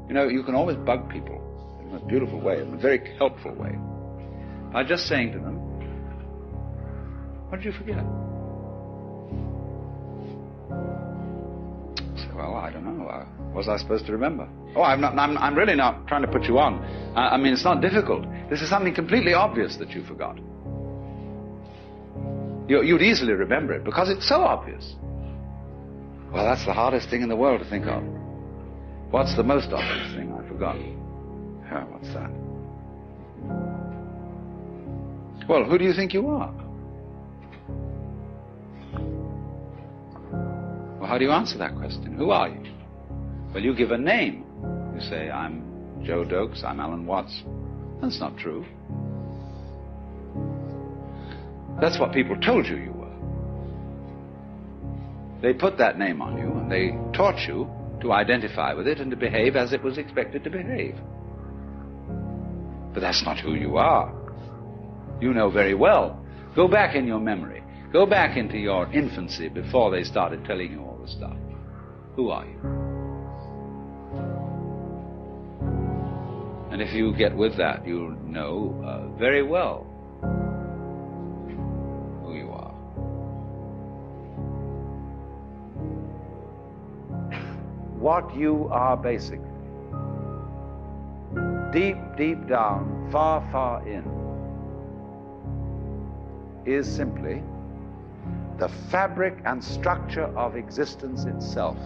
You know, you can always bug people in a beautiful way, in a very helpful way, by just saying to them, what did you forget? So, well, I don't know. What was I supposed to remember? Oh, I'm really not trying to put you on. I mean, it's not difficult. This is something completely obvious that you forgot. You'd easily remember it because it's so obvious. Well, that's the hardest thing in the world to think of. What's the most obvious thing I forgot? Oh, what's that? Well, who do you think you are? Well, how do you answer that question? Who are you? Well, you give a name. You say, I'm Joe Dokes, I'm Allan Watts. That's not true. That's what people told you you were. They put that name on you, and they taught you to identify with it and to behave as it was expected to behave. But that's not who you are. You know very well. Go back in your memory. Go back into your infancy before they started telling you all this stuff. Who are you? And if you get with that, you'll know very well who you are. What you are basically, deep, deep down, far, far in, is simply the fabric and structure of existence itself.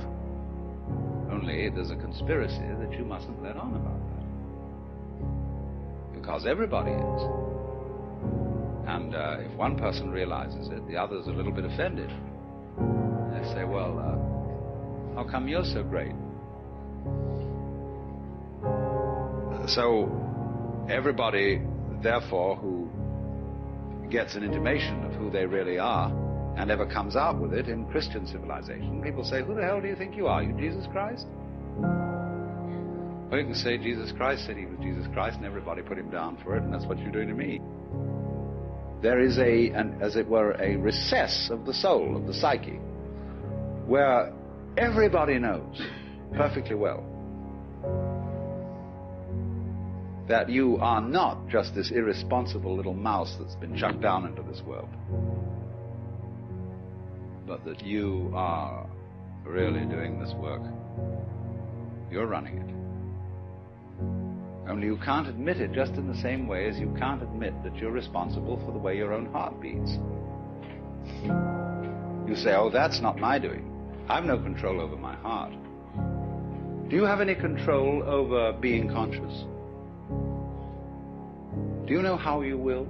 Only there's a conspiracy that you mustn't let on about that. Because everybody is. And if one person realizes it, the other's a little bit offended. They say, well, how come you're so great? So everybody, therefore, who gets an intimation of who they really are and ever comes out with it in Christian civilization, people say, who the hell do you think you are? You Jesus Christ? Well, you can say Jesus Christ said he was Jesus Christ and everybody put him down for it, and that's what you're doing to me. There is as it were, a recess of the soul, of the psyche, where everybody knows perfectly well that you are not just this irresponsible little mouse that's been chucked down into this world, but that you are really doing this work. You're running it. Only you can't admit it, just in the same way as you can't admit that you're responsible for the way your own heart beats. You say, oh, that's not my doing. I've no control over my heart. Do you have any control over being conscious? Do you know how you will?